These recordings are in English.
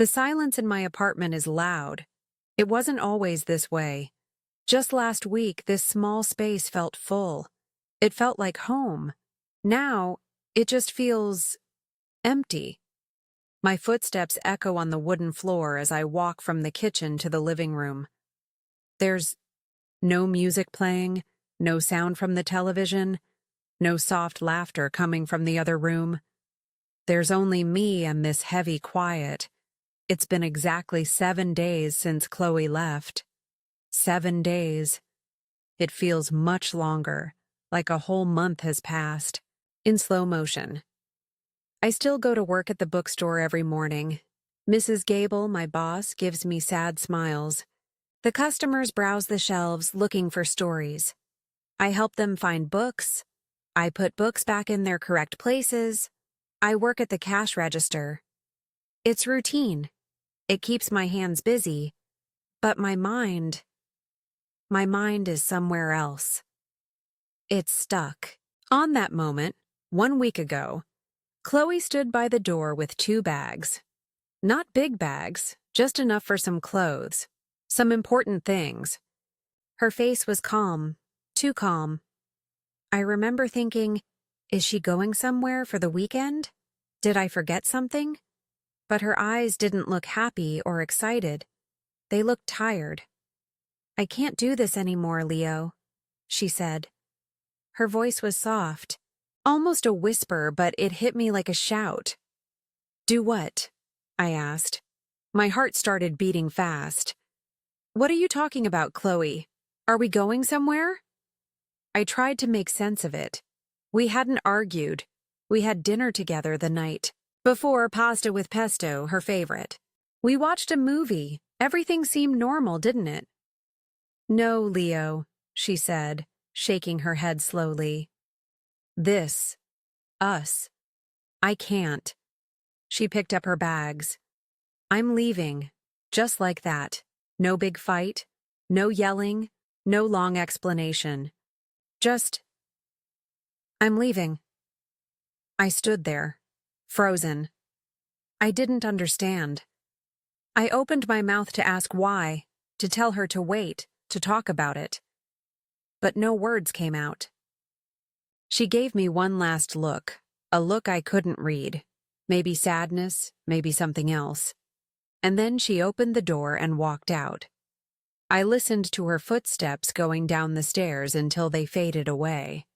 The silence in my apartment is loud. It wasn't always this way. Just last week, this small space felt full. It felt like home. Now, it just feels empty. My footsteps echo on the wooden floor as I walk from the kitchen to the living room. There's no music playing, no sound from the television, no soft laughter coming from the other room. There's only me and this heavy quiet. It's been exactly 7 days since Chloe left. 7 days. It feels much longer, like a whole month has passed, in slow motion. I still go to work at the bookstore every morning. Mrs. Gable, my boss, gives me sad smiles. The customers browse the shelves looking for stories. I help them find books. I put books back in their correct places. I work at the cash register. It's routine. It keeps my hands busy, but my mind is somewhere else. It's stuck. On that moment, 1 week ago, Chloe stood by the door with 2 bags. Not big bags, just enough for some clothes, some important things. Her face was calm, too calm. I remember thinking, is she going somewhere for the weekend? Did I forget something? But her eyes didn't look happy or excited. They looked tired. I can't do this anymore, Leo, she said. Her voice was soft, almost a whisper, but it hit me like a shout. Do what? I asked. My heart started beating fast. What are you talking about, Chloe? Are we going somewhere? I tried to make sense of it. We hadn't argued. We had dinner together the night before, pasta with pesto, her favorite. We watched a movie. Everything seemed normal, didn't it? No, Leo, she said, shaking her head slowly. This. Us. I can't. She picked up her bags. I'm leaving. Just like that. No big fight. No yelling. No long explanation. Just, I'm leaving. I stood there, frozen. I didn't understand. I opened my mouth to ask why, to tell her to wait, to talk about it. But no words came out. She gave me one last look, a look I couldn't read. Maybe sadness, maybe something else. And then she opened the door and walked out. I listened to her footsteps going down the stairs until they faded away.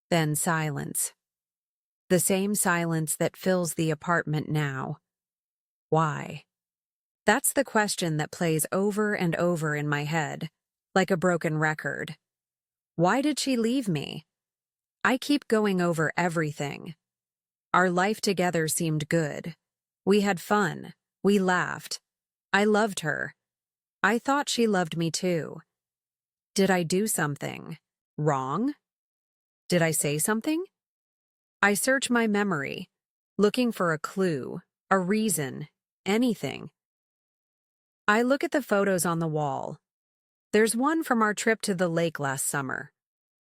Then silence. The same silence that fills the apartment now. Why? That's the question that plays over and over in my head, like a broken record. Why did she leave me? I keep going over everything. Our life together seemed good. We had fun. We laughed. I loved her. I thought she loved me too. Did I do something wrong? Did I say something? I search my memory, looking for a clue, a reason, anything. I look at the photos on the wall. There's one from our trip to the lake last summer,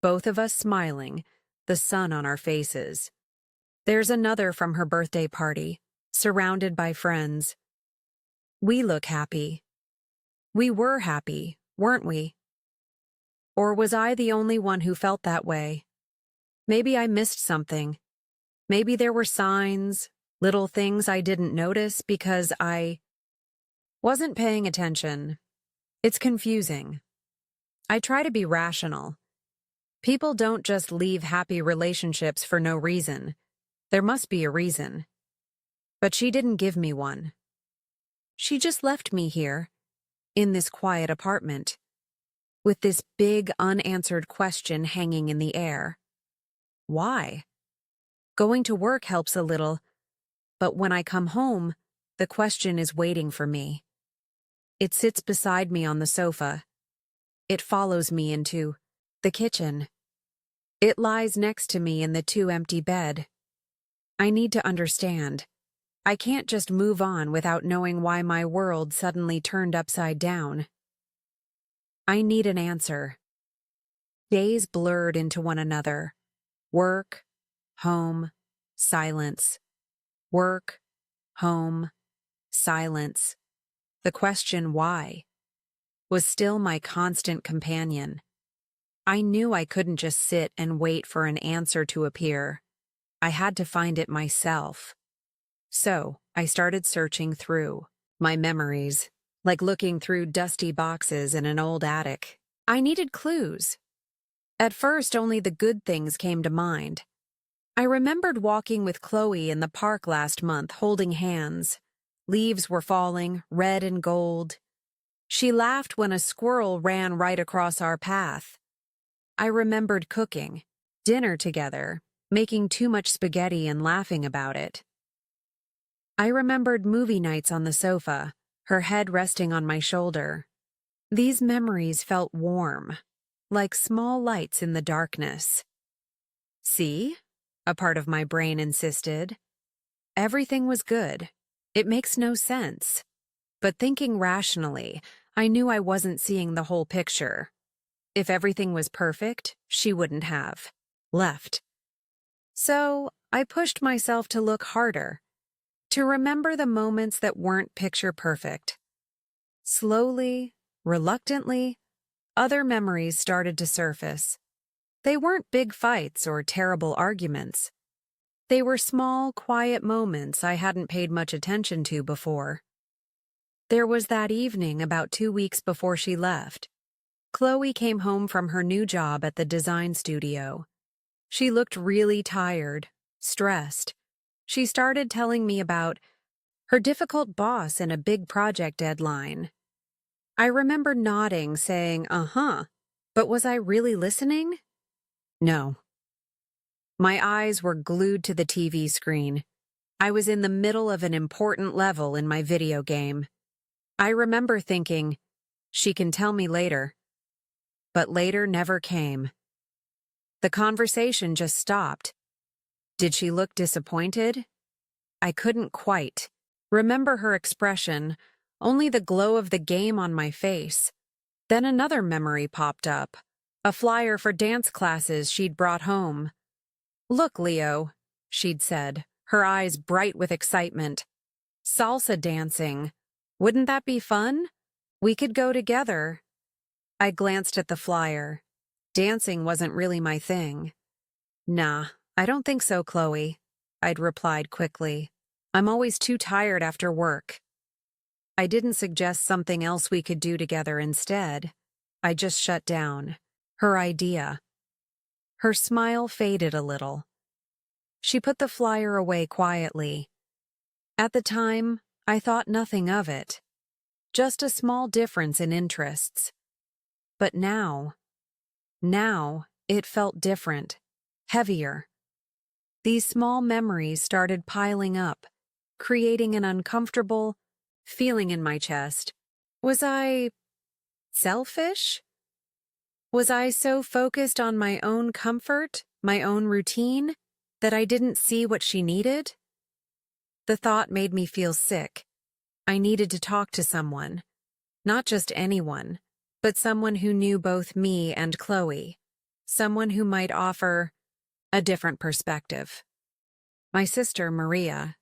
both of us smiling, the sun on our faces. There's another from her birthday party, surrounded by friends. We look happy. We were happy, weren't we? Or was I the only one who felt that way? Maybe I missed something. Maybe there were signs, little things I didn't notice because I wasn't paying attention. It's confusing. I try to be rational. People don't just leave happy relationships for no reason. There must be a reason. But she didn't give me one. She just left me here, in this quiet apartment, with this big unanswered question hanging in the air. Why? Going to work helps a little, but when I come home, the question is waiting for me. It sits beside me on the sofa. It follows me into the kitchen. It lies next to me in the 2 empty bed. I need to understand. I can't just move on without knowing why my world suddenly turned upside down. I need an answer. Days blurred into one another. Work, home, silence. Work, home, silence, the question why, was still my constant companion. I knew I couldn't just sit and wait for an answer to appear. I had to find it myself. So, I started searching through my memories, like looking through dusty boxes in an old attic. I needed clues. At first, only the good things came to mind. I remembered walking with Chloe in the park last month, holding hands. Leaves were falling, red and gold. She laughed when a squirrel ran right across our path. I remembered cooking, dinner together, making too much spaghetti and laughing about it. I remembered movie nights on the sofa, her head resting on my shoulder. These memories felt warm, like small lights in the darkness. See? A part of my brain insisted. Everything was good. It makes no sense. But thinking rationally, I knew I wasn't seeing the whole picture. If everything was perfect, she wouldn't have left. So I pushed myself to look harder, to remember the moments that weren't picture perfect. Slowly, reluctantly, other memories started to surface. They weren't big fights or terrible arguments. They were small, quiet moments I hadn't paid much attention to before. There was that evening about 2 weeks before she left. Chloe came home from her new job at the design studio. She looked really tired, stressed. She started telling me about her difficult boss and a big project deadline. I remember nodding, saying, but was I really listening? No. My eyes were glued to the TV screen. I was in the middle of an important level in my video game. I remember thinking, she can tell me later. But later never came. The conversation just stopped. Did she look disappointed? I couldn't quite remember her expression, only the glow of the game on my face. Then another memory popped up, a flyer for dance classes she'd brought home. "Look, Leo," she'd said, her eyes bright with excitement. "Salsa dancing. Wouldn't that be fun? We could go together." I glanced at the flyer. Dancing wasn't really my thing. "Nah, I don't think so, Chloe," I'd replied quickly. "I'm always too tired after work." I didn't suggest something else we could do together instead. I just shut down her idea. Her smile faded a little. She put the flyer away quietly. At the time, I thought nothing of it. Just a small difference in interests. But now it felt different, heavier. These small memories started piling up, creating an uncomfortable feeling in my chest. Was I selfish? Was I so focused on my own comfort, my own routine, that I didn't see what she needed? The thought made me feel sick. I needed to talk to someone. Not just anyone, but someone who knew both me and Chloe. Someone who might offer a different perspective. My sister, Maria.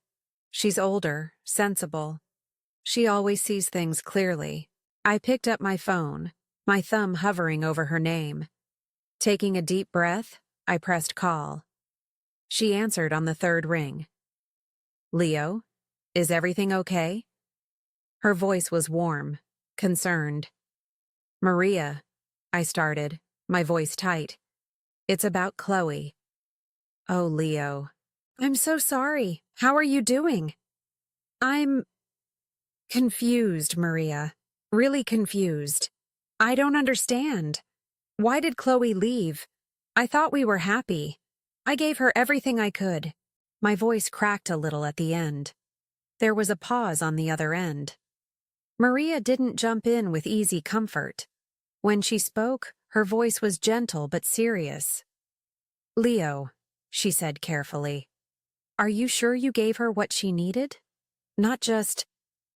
She's older, sensible. She always sees things clearly. I picked up my phone, my thumb hovering over her name. Taking a deep breath, I pressed call. She answered on the third ring. "Leo, is everything okay?" Her voice was warm, concerned. "Maria," I started, my voice tight. "It's about Chloe." "Oh, Leo. I'm so sorry. How are you doing?" "I'm confused, Maria. Really confused. I don't understand. Why did Chloe leave? I thought we were happy. I gave her everything I could." My voice cracked a little at the end. There was a pause on the other end. Maria didn't jump in with easy comfort. When she spoke, her voice was gentle but serious. "Leo," she said carefully, "are you sure you gave her what she needed? Not just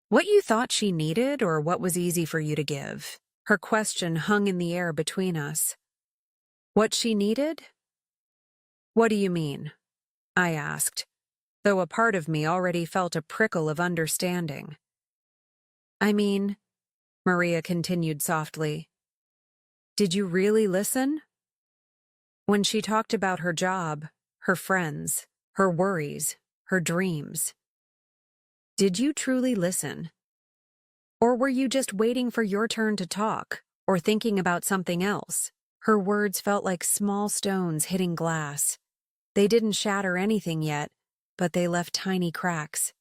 what you thought she needed or what was easy for you to give?" Her question hung in the air between us. "What she needed?" "What do you mean?" I asked, though a part of me already felt a prickle of understanding. I mean, Maria continued softly, did you really listen? When she talked about her job, her friends, her worries, her dreams, did you truly listen? Or were you just waiting for your turn to talk, or thinking about something else? Her words felt like small stones hitting glass. They didn't shatter anything yet, but they left tiny cracks.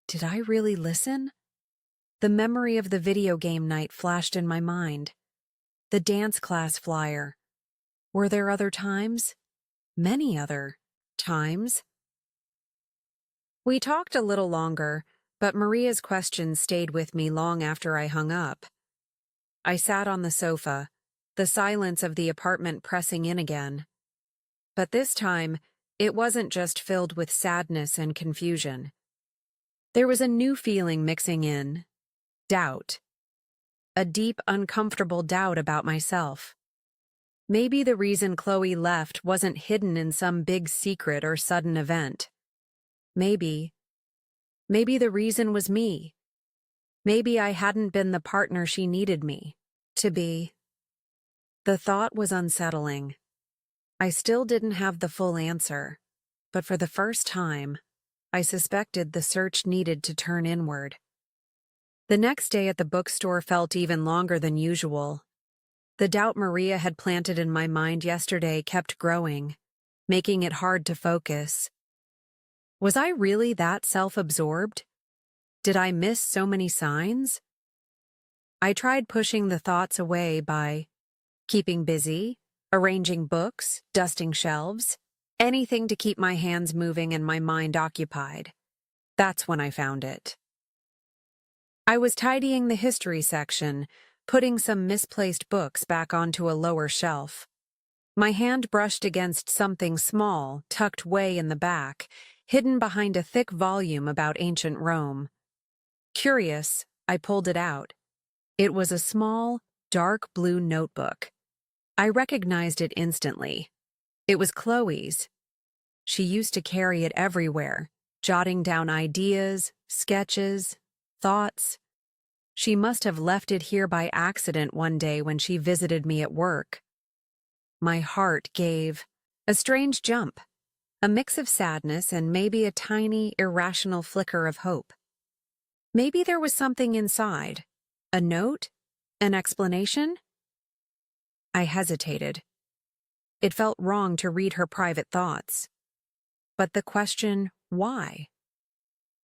Did I really listen? The memory of the video game night flashed in my mind. The dance class flyer. Were there other times? Many other times. We talked a little longer, but Maria's questions stayed with me long after I hung up. I sat on the sofa, the silence of the apartment pressing in again. But this time, it wasn't just filled with sadness and confusion. There was a new feeling mixing in. Doubt. A deep, uncomfortable doubt about myself. Maybe the reason Chloe left wasn't hidden in some big secret or sudden event. Maybe the reason was me. Maybe I hadn't been the partner she needed me to be. The thought was unsettling. I still didn't have the full answer, but for the first time, I suspected the search needed to turn inward. The next day at the bookstore felt even longer than usual. The doubt Maria had planted in my mind yesterday kept growing, making it hard to focus. Was I really that self-absorbed? Did I miss so many signs? I tried pushing the thoughts away by keeping busy, arranging books, dusting shelves, anything to keep my hands moving and my mind occupied. That's when I found it. I was tidying the history section, putting some misplaced books back onto a lower shelf. My hand brushed against something small, tucked way in the back, hidden behind a thick volume about ancient Rome. Curious, I pulled it out. It was a small, dark blue notebook. I recognized it instantly. It was Chloe's. She used to carry it everywhere, jotting down ideas, sketches, thoughts. She must have left it here by accident one day when she visited me at work. My heart gave a strange jump, a mix of sadness and maybe a tiny, irrational flicker of hope. Maybe there was something inside. A note? An explanation? I hesitated. It felt wrong to read her private thoughts. But the question, why,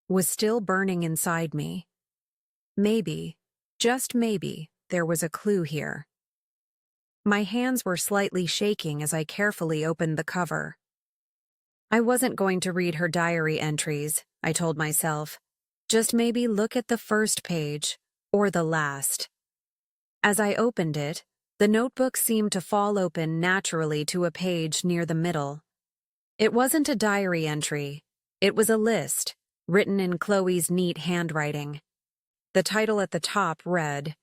was still burning inside me. Maybe, just maybe, there was a clue here. My hands were slightly shaking as I carefully opened the cover. I wasn't going to read her diary entries, I told myself. Just maybe look at the first page, or the last. As I opened it, the notebook seemed to fall open naturally to a page near the middle. It wasn't a diary entry. It was a list, written in Chloe's neat handwriting. The title at the top read,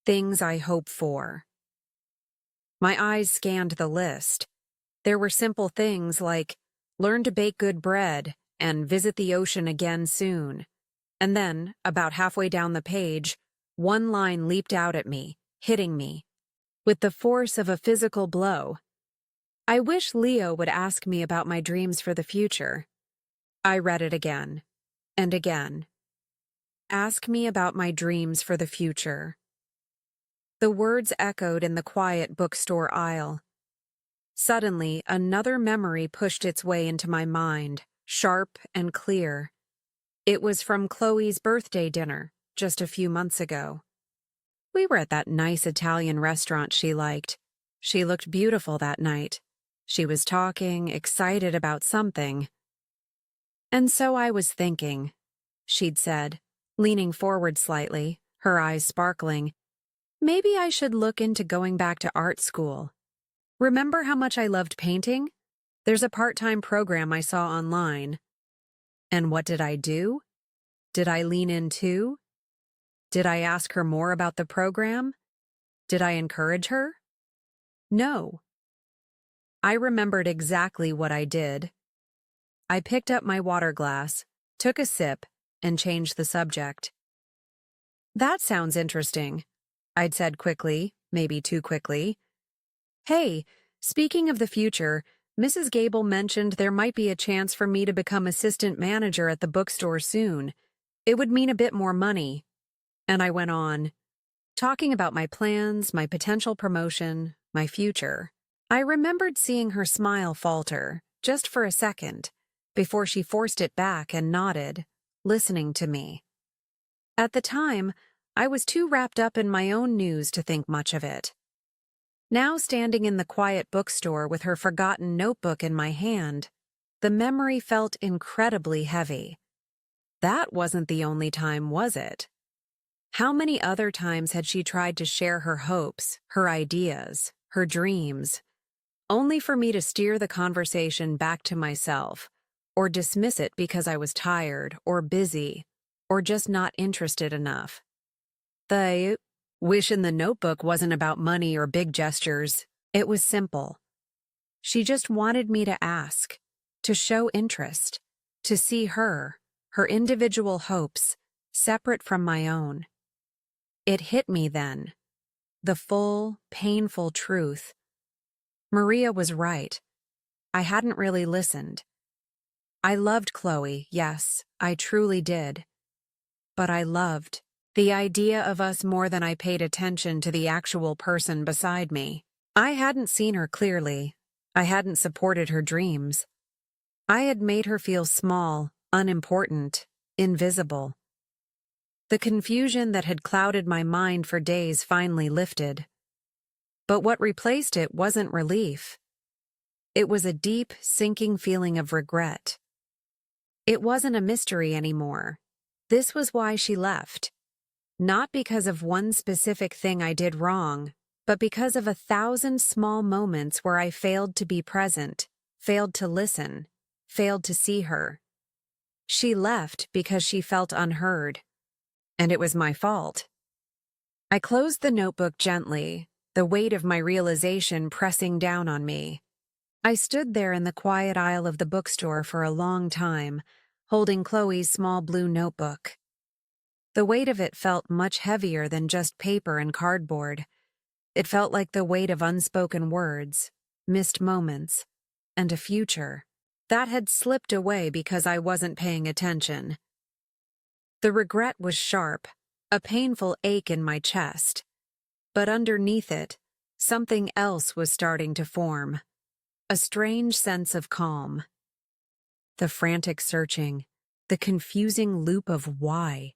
Things I Hope For. My eyes scanned the list. There were simple things like, learn to bake good bread and visit the ocean again soon. And then, about halfway down the page, one line leaped out at me, hitting me, with the force of a physical blow. I wish Leo would ask me about my dreams for the future. I read it again, and again. Ask me about my dreams for the future. The words echoed in the quiet bookstore aisle. Suddenly, another memory pushed its way into my mind, sharp and clear. It was from Chloe's birthday dinner, just a few months ago. We were at that nice Italian restaurant she liked. She looked beautiful that night. She was talking, excited about something. And so I was thinking, she'd said, leaning forward slightly, her eyes sparkling, maybe I should look into going back to art school. Remember how much I loved painting? There's a part-time program I saw online. And what did I do? Did I lean in too? Did I ask her more about the program? Did I encourage her? No. I remembered exactly what I did. I picked up my water glass, took a sip, and changed the subject. That sounds interesting, I'd said quickly, maybe too quickly. Hey, speaking of the future, Mrs. Gable mentioned there might be a chance for me to become assistant manager at the bookstore soon. It would mean a bit more money. And I went on, talking about my plans, my potential promotion, my future. I remembered seeing her smile falter, just for a second, before she forced it back and nodded, listening to me. At the time, I was too wrapped up in my own news to think much of it. Now standing in the quiet bookstore with her forgotten notebook in my hand, the memory felt incredibly heavy. That wasn't the only time, was it? How many other times had she tried to share her hopes, her ideas, her dreams, only for me to steer the conversation back to myself, or dismiss it because I was tired, or busy, or just not interested enough? The wish in the notebook wasn't about money or big gestures. It was simple. She just wanted me to ask, to show interest, to see her individual hopes, separate from my own. It hit me then. The full, painful truth. Maria was right. I hadn't really listened. I loved Chloe, yes, I truly did. But I loved the idea of us more than I paid attention to the actual person beside me. I hadn't seen her clearly. I hadn't supported her dreams. I had made her feel small, unimportant, invisible. The confusion that had clouded my mind for days finally lifted. But what replaced it wasn't relief. It was a deep, sinking feeling of regret. It wasn't a mystery anymore. This was why she left. Not because of one specific thing I did wrong, but because of 1,000 small moments where I failed to be present, failed to listen, failed to see her. She left because she felt unheard. And it was my fault. I closed the notebook gently, the weight of my realization pressing down on me. I stood there in the quiet aisle of the bookstore for a long time, holding Chloe's small blue notebook. The weight of it felt much heavier than just paper and cardboard. It felt like the weight of unspoken words, missed moments, and a future that had slipped away because I wasn't paying attention. The regret was sharp, a painful ache in my chest. But underneath it, something else was starting to form. A strange sense of calm. The frantic searching, the confusing loop of why,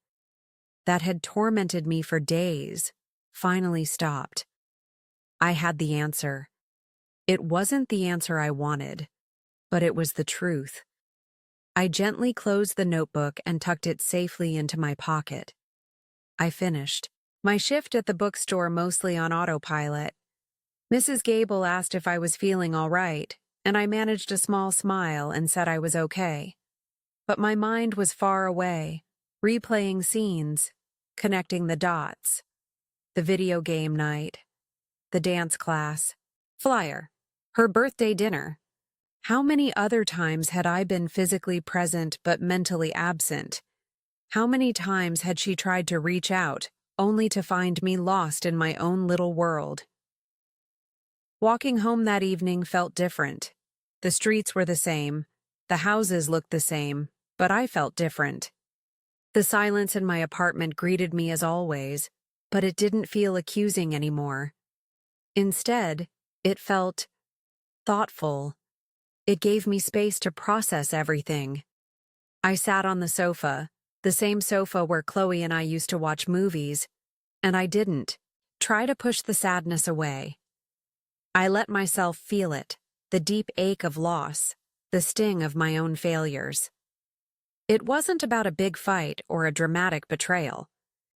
that had tormented me for days, finally stopped. I had the answer. It wasn't the answer I wanted, but it was the truth. I gently closed the notebook and tucked it safely into my pocket. I finished my shift at the bookstore mostly on autopilot. Mrs. Gable asked if I was feeling all right, and I managed a small smile and said I was okay. But my mind was far away, replaying scenes, connecting the dots. The video game night, the dance class, Flyer, her birthday dinner. How many other times had I been physically present but mentally absent? How many times had she tried to reach out, only to find me lost in my own little world? Walking home that evening felt different. The streets were the same, the houses looked the same, but I felt different. The silence in my apartment greeted me as always, but it didn't feel accusing anymore. Instead, it felt thoughtful. It gave me space to process everything. I sat on the sofa, the same sofa where Chloe and I used to watch movies, and I didn't try to push the sadness away. I let myself feel it, the deep ache of loss, the sting of my own failures. It wasn't about a big fight or a dramatic betrayal.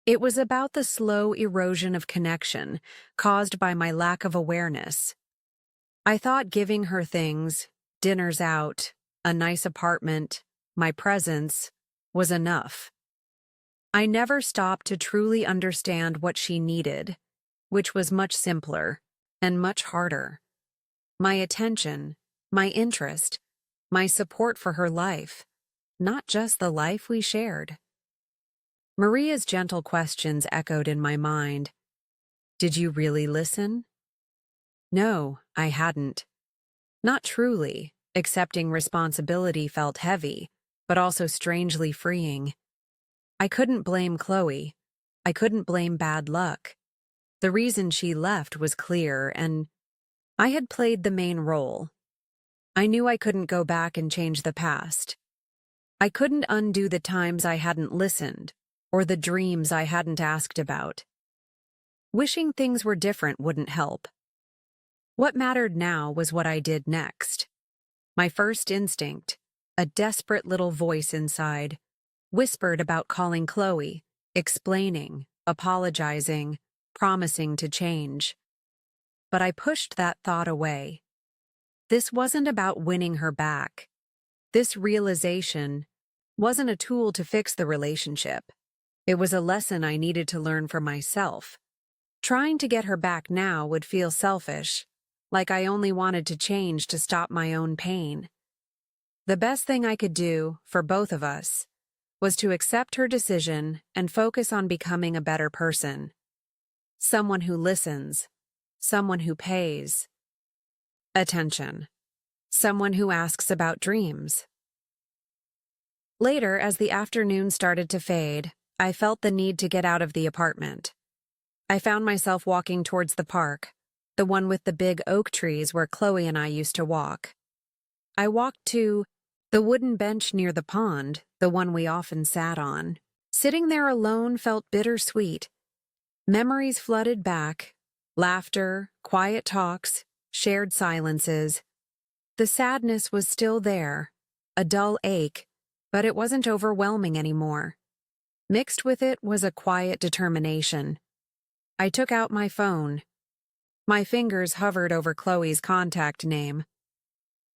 It was about the slow erosion of connection caused by my lack of awareness. I thought giving her things, dinners out, a nice apartment, my presence, was enough. I never stopped to truly understand what she needed, which was much simpler and much harder. My attention, my interest, my support for her life, not just the life we shared. Maria's gentle questions echoed in my mind. Did you really listen? No, I hadn't. Not truly. Accepting responsibility felt heavy, but also strangely freeing. I couldn't blame Chloe. I couldn't blame bad luck. The reason she left was clear, and I had played the main role. I knew I couldn't go back and change the past. I couldn't undo the times I hadn't listened, or the dreams I hadn't asked about. Wishing things were different wouldn't help. What mattered now was what I did next. My first instinct, a desperate little voice inside, whispered about calling Chloe, explaining, apologizing, promising to change. But I pushed that thought away. This wasn't about winning her back. This realization wasn't a tool to fix the relationship. It was a lesson I needed to learn for myself. Trying to get her back now would feel selfish, like I only wanted to change to stop my own pain. The best thing I could do, for both of us, was to accept her decision and focus on becoming a better person. Someone who listens. Someone who pays attention. Someone who asks about dreams. Later, as the afternoon started to fade, I felt the need to get out of the apartment. I found myself walking towards the park, the one with the big oak trees where Chloe and I used to walk. I walked to the wooden bench near the pond, the one we often sat on. Sitting there alone felt bittersweet. Memories flooded back, laughter, quiet talks, shared silences. The sadness was still there, a dull ache, but it wasn't overwhelming anymore. Mixed with it was a quiet determination. I took out my phone. My fingers hovered over Chloe's contact name.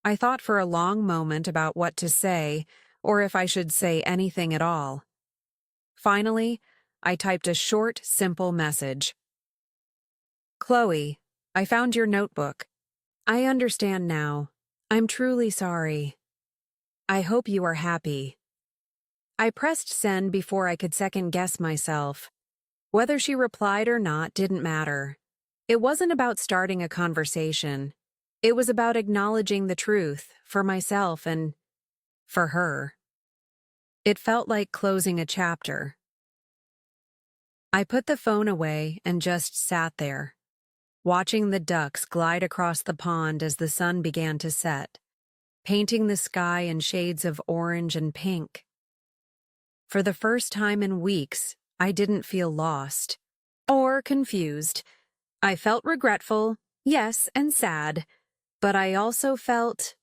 I thought for a long moment about what to say, or if I should say anything at all. Finally, I typed a short, simple message. Chloe, I found your notebook. I understand now. I'm truly sorry. I hope you are happy. I pressed send before I could second-guess myself. Whether she replied or not didn't matter. It wasn't about starting a conversation. It was about acknowledging the truth for myself and for her. It felt like closing a chapter. I put the phone away and just sat there, watching the ducks glide across the pond as the sun began to set, painting the sky in shades of orange and pink. For the first time in weeks, I didn't feel lost or confused. I felt regretful, yes, and sad, but I also felt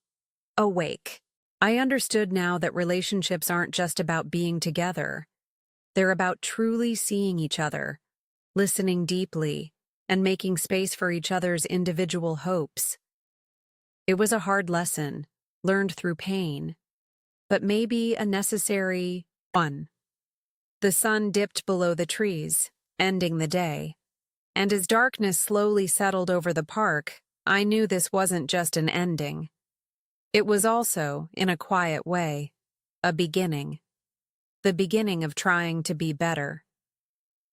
awake. I understood now that relationships aren't just about being together. They're about truly seeing each other, listening deeply, and making space for each other's individual hopes. It was a hard lesson, learned through pain, but maybe a necessary one. The sun dipped below the trees, ending the day, and as darkness slowly settled over the park, I knew this wasn't just an ending. It was also, in a quiet way, a beginning. The beginning of trying to be better.